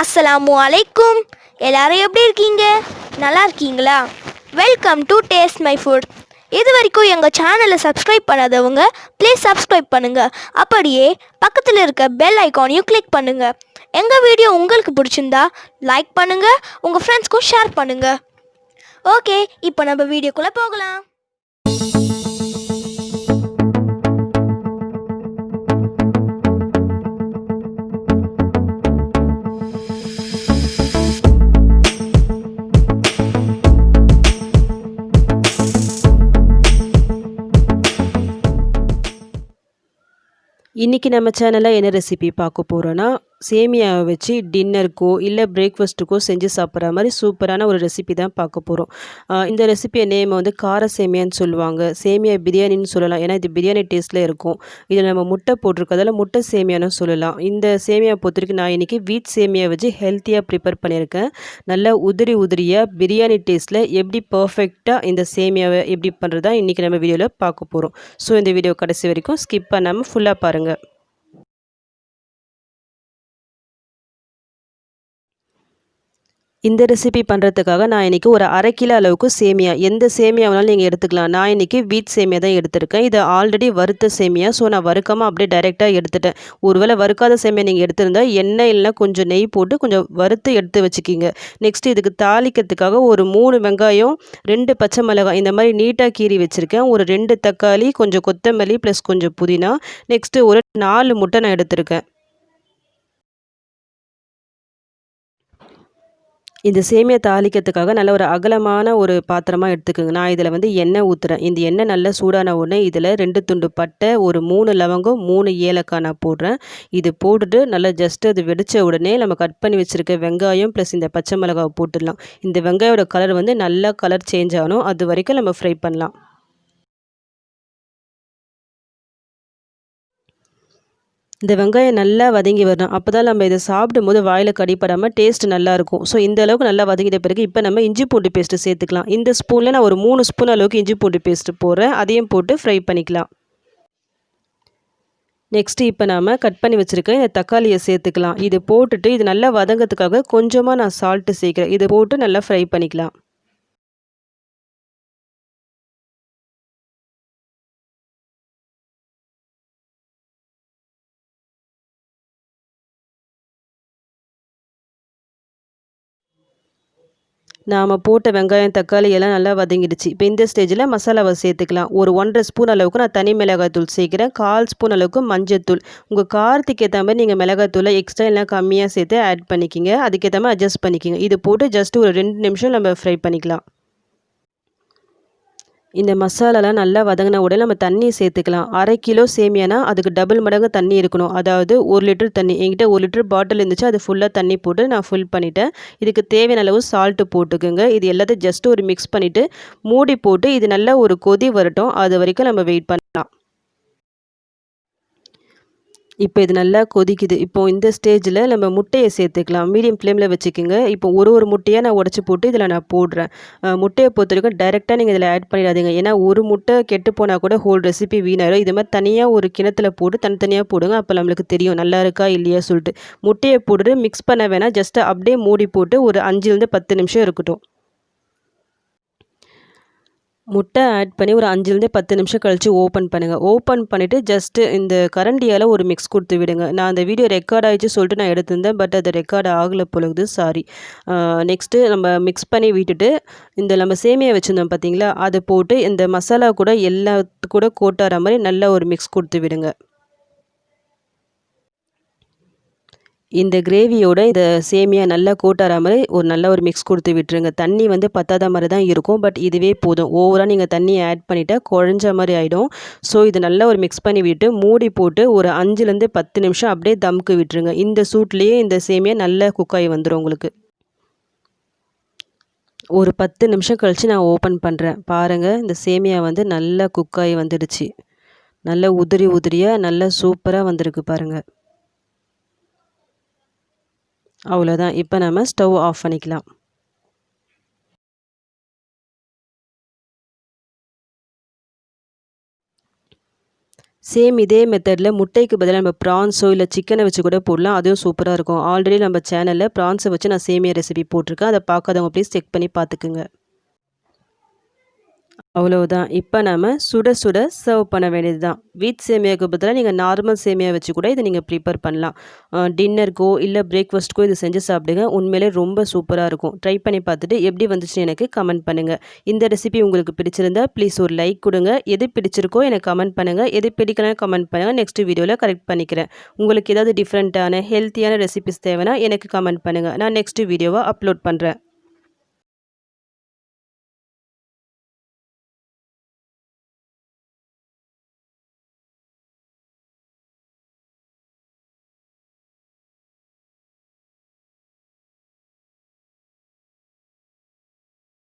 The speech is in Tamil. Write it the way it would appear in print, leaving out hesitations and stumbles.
அஸ்ஸலாமு அலைக்கும். எல்லாரும் எப்படி இருக்கீங்க? நல்லா இருக்கீங்களா? Welcome to taste my foot. இது வரைக்கும் எங்கள் சேனலை சப்ஸ்கிரைப் பண்ணாதவங்க ப்ளீஸ் சப்ஸ்கிரைப் பண்ணுங்கள். அப்படியே பக்கத்தில் இருக்க பெல் ஐக்கானையும் கிளிக் பண்ணுங்கள். எங்கள் வீடியோ உங்களுக்கு பிடிச்சிருந்தா லைக் பண்ணுங்கள், உங்கள் ஃப்ரெண்ட்ஸ்க்கும் ஷேர் பண்ணுங்கள். ஓகே, இப்போ நம்ம வீடியோக்குள்ளே போகலாம். இன்றைக்கி நம்ம சேனலில் என்ன ரெசிபி பார்க்க போகிறோன்னா, சேமியாவை வச்சு டின்னருக்கோ இல்லை பிரேக்ஃபாஸ்ட்டுக்கோ செஞ்சு சாப்பிட்ற மாதிரி சூப்பரான ஒரு ரெசிபி தான் பார்க்க போகிறோம். இந்த ரெசிபியை நேம் வந்து கார சேமியான்னு சொல்லுவாங்க, சேமியா பிரியாணின்னு சொல்லலாம். ஏன்னா இது பிரியாணி டேஸ்ட்டில் இருக்கும். இதில் நம்ம முட்டை போட்டிருக்கதால முட்டை சேமியான்னு சொல்லலாம். இந்த சேமியா பொறுத்த வரைக்கும் நான் இன்றைக்கி வீட் சேமியா வச்சு ஹெல்த்தியாக ப்ரிப்பேர் பண்ணியிருக்கேன். நல்லா உதிரியாக பிரியாணி டேஸ்ட்டில் எப்படி பர்ஃபெக்டாக இந்த சேமியாவை எப்படி பண்ணுறதா இன்றைக்கி நம்ம வீடியோவில் பார்க்க போகிறோம். ஸோ இந்த வீடியோ கடைசி வரைக்கும் ஸ்கிப் பண்ணாமல் ஃபுல்லாக பாருங்கள். இந்த ரெசிபி பண்ணுறதுக்காக நான் இன்றைக்கி ஒரு 1/2 கிலோ அளவுக்கு சேமியா, எந்த சேமியா வேணாலும் நீங்கள் எடுத்துக்கலாம். நான் இன்றைக்கி வீட் சேமியா தான் எடுத்திருக்கேன். இது ஆல்ரெடி வறுத்த சேமியா. ஸோ நான் வறுக்காமல் அப்படியே டைரெக்டாக எடுத்துட்டேன். ஒருவேளை வறுக்காத சேமியா நீங்கள் எடுத்திருந்தா எண்ணெய் இல்லைனா கொஞ்சம் நெய் போட்டு கொஞ்சம் வறுத்து எடுத்து வச்சுக்கிங்க. நெக்ஸ்ட்டு இதுக்கு தாளிக்கிறதுக்காக ஒரு 3 வெங்காயம், 2 பச்சை மிளகாய் இந்த மாதிரி நீட்டாக கீறி வச்சுருக்கேன். ஒரு 2 தக்காளி, கொஞ்சம் கொத்தமல்லி ப்ளஸ் கொஞ்சம் புதினா, நெக்ஸ்ட்டு ஒரு 4 முட்டை நான் எடுத்திருக்கேன். இந்த சேமியா தாளிக்கிறதுக்காக நல்ல ஒரு அகலமான ஒரு பாத்திரமாக எடுத்துக்கோங்க. நான் இதில் வந்து எண்ணெய் ஊற்றுறேன். இந்த எண்ணெய் நல்லா சூடான உடனே இதில் 2 துண்டு பட்டை, ஒரு 3 லவங்கம், 3 ஏலக்காய் நான் போடுறேன். இது போட்டுட்டு நல்லா ஜஸ்ட்டு அது வெடித்த உடனே நம்ம கட் பண்ணி வச்சுருக்க வெங்காயம் ப்ளஸ் இந்த பச்சை மிளகாவை போட்டுடலாம். இந்த வெங்காயோட கலர் வந்து நல்லா கலர் சேஞ்ச் ஆகணும். அது வரைக்கும் நம்ம ஃப்ரை பண்ணலாம். இந்த வெங்காயம் நல்லா வதங்கி வரணும். அப்போ தான் நம்ம இதை சாப்பிடும்போது வாயில் கடிப்படாமல் டேஸ்ட் நல்லாயிருக்கும். ஸோ இந்த அளவுக்கு நல்லா வதங்கிட்ட பிறகு இப்போ நம்ம இஞ்சி பூண்டு பேஸ்ட்டு சேர்த்துக்கலாம். இந்த ஸ்பூனில் நான் ஒரு 3 ஸ்பூன் அளவுக்கு இஞ்சி பூண்டு பேஸ்ட்டு போடுறேன். அதையும் போட்டு ஃப்ரை பண்ணிக்கலாம். நெக்ஸ்ட்டு இப்போ நாம் கட் பண்ணி வச்சுருக்க இந்த தக்காளியை சேர்த்துக்கலாம். இது போட்டுட்டு இது நல்லா வதங்கிறதுக்காக கொஞ்சமாக நான் சால்ட்டு சேர்க்குறேன். இது போட்டு நல்லா ஃப்ரை பண்ணிக்கலாம். நாம் போட்ட வெங்காயம், தக்காளி எல்லாம் நல்லா வதங்கிடுச்சு. இப்போ இந்த ஸ்டேஜில் மசாலாவை சேர்த்துக்கலாம். ஒரு 1½ ஸ்பூன் அளவுக்கு நான் தனி மிளகாய்த்தூள் சேர்க்குறேன். 1/4 ஸ்பூன் அளவுக்கு மஞ்சள்தூள். உங்கள் காரத்துக்கு ஏற்ற மாதிரி நீங்கள் மிளகாய்த்தூளை எக்ஸ்ட்ரா இல்லைனா கம்மியாக சேர்த்து ஆட் பண்ணிக்கிங்க. அதுக்கேற்ற மாதிரி அட்ஜஸ்ட் பண்ணிக்கிங்க. இது போட்டு ஜஸ்ட் ஒரு 2 நிமிஷம் நம்ம ஃப்ரை பண்ணிக்கலாம். இந்த மசாலாலாம் நல்லா வதங்கின உடனே நம்ம தண்ணி சேர்த்துக்கலாம். 1/2 கிலோ சேமியானா அதுக்கு டபுள் மடங்கு தண்ணி இருக்கணும். அதாவது 1 லிட்டர் தண்ணி. என்கிட்ட 1 லிட்டர் பாட்டில் இருந்துச்சு. அது ஃபுல்லாக தண்ணி போட்டு நான் ஃபில் பண்ணிட்டேன். இதுக்கு தேவையான அளவு சால்ட்டு போட்டுக்குங்க. இது எல்லாத்தையும் ஜஸ்ட் ஒரு மிக்ஸ் பண்ணிவிட்டு மூடி போட்டு இது நல்லா ஒரு கொதி வரட்டும். அது வரைக்கும் நம்ம வெயிட் பண்ணலாம். இப்போ இது நல்லா கொதிக்குது. இப்போ இந்த ஸ்டேஜில் நம்ம முட்டையை சேர்த்துக்கலாம். மீடியம் ஃப்ளேமில் வச்சுக்கோங்க. இப்போ ஒரு முட்டையாக நான் உடச்சி போட்டு இதில் நான் போடுறேன். முட்டையை பொறுத்த வரைக்கும் டைரெக்டாக நீங்கள் இதில் ஆட் பண்ணிடாதீங்க. ஏன்னா ஒரு முட்டை கெட்டு போனால் கூட ஹோல் ரெசிபி வீணாயிரும். இது மாதிரி தனியாக ஒரு கிணத்துல போட்டு தனித்தனியாக போடுங்க. அப்போ நம்மளுக்கு தெரியும் நல்லா இருக்கா இல்லையா சொல்லிட்டு. முட்டையை போட்டுட்டு மிக்ஸ் பண்ண வேணாம். ஜஸ்ட்டு அப்படியே மூடி போட்டு ஒரு 5லேருந்து 10 நிமிஷம் இருக்கட்டும். முட்டை ஆட் பண்ணி ஒரு 5லேருந்து 10 நிமிஷம் கழித்து ஓப்பன் பண்ணுங்கள். ஓப்பன் பண்ணிவிட்டு ஜஸ்ட்டு இந்த கரண்டியால் ஒரு மிக்ஸ் கொடுத்து விடுங்க. நான் அந்த வீடியோ ரெக்கார்ட் ஆகிடுச்சு சொல்லிட்டு நான் எடுத்திருந்தேன். பட் அது ரெக்கார்ட் ஆகலை பொழுது, சாரி. நெக்ஸ்ட்டு நம்ம மிக்ஸ் பண்ணி விட்டுட்டு இந்த நம்ம சேமியா வச்சுருந்தோம் பார்த்தீங்களா, அதை போட்டு இந்த மசாலா கூட எல்லாத்து கூட கோட்டார மாதிரி நல்லா ஒரு மிக்ஸ் கொடுத்து விடுங்க. இந்த கிரேவியோட இந்த சேமியா நல்லா கோட்டார மாதிரி நல்ல ஒரு மிக்ஸ் கொடுத்து விட்டுருங்க. தண்ணி வந்து பத்தாத மாதிரி தான் இருக்கும். பட் இதுவே போதும். ஓவராக நீங்கள் தண்ணியை ஆட் பண்ணிவிட்டால் குழஞ்ச மாதிரி ஆகிடும். ஸோ இது நல்லா ஒரு மிக்ஸ் பண்ணி விட்டு மூடி போட்டு ஒரு 5லேருந்து 10 நிமிஷம் அப்படியே தம்க்கு விட்டுருங்க. இந்த சூட்லேயே இந்த சேமியா நல்லா குக் ஆகி வந்துடும் உங்களுக்கு. ஒரு 10 நிமிஷம் கழித்து நான் ஓப்பன் பண்ணுறேன். பாருங்கள், இந்த சேமியா வந்து நல்லா குக் ஆகி வந்துடுச்சு. நல்லா உதிரியாக நல்லா சூப்பராக வந்திருக்கு பாருங்கள். அவ்வளோதான். இப்போ நம்ம ஸ்டவ் ஆஃப் பண்ணிக்கலாம். சேம் இதே மெத்தடில் முட்டைக்கு பதிலாக நம்ம ப்ரான்ஸோ இல்லை சிக்கனை வச்சு கூட போடலாம். அதுவும் சூப்பராக இருக்கும். ஆல்ரெடி நம்ம சேனலில் ப்ரான்ஸை வச்சு நான் சேமியா ரெசிபி போட்டிருக்கேன். அதை பார்க்காதவங்க ப்ளீஸ் செக் பண்ணி பார்த்துக்குங்க. அவ்வளவுதான். இப்போ நம்ம சுட சுட சர்வ் பண்ண வேண்டியது தான். வீட் சேமியாவுக்கு பதிலாக நீங்கள் நார்மல் சேமியா வச்சு கூட இதை நீங்கள் ப்ரிப்பேர் பண்ணலாம். டின்னருக்கோ இல்லை பிரேக்ஃபாஸ்ட்டுக்கோ இது செஞ்சு சாப்பிடுங்க. உண்மையிலே ரொம்ப சூப்பராக இருக்கும். ட்ரை பண்ணி பார்த்துட்டு எப்படி வந்துச்சுன்னு எனக்கு கமெண்ட் பண்ணுங்கள். இந்த ரெசிபி உங்களுக்கு பிடிச்சிருந்தா ப்ளீஸ் ஒரு லைக் கொடுங்க. எது பிடிச்சிருக்கோ எனக்கு கமெண்ட் பண்ணுங்கள். எது பிடிக்கலன்னு கமெண்ட் பண்ணுங்கள். நெக்ஸ்ட் வீடியோவில் கரெக்ட் பண்ணிக்கிறேன். உங்களுக்கு ஏதாவது டிஃப்ரெண்ட்டான ஹெல்த்தியான ரெசிபிஸ் தேவைன்னா எனக்கு கமெண்ட் பண்ணுங்கள். நான் நெக்ஸ்ட் வீடியோவை அப்லோட் பண்ணுறேன்.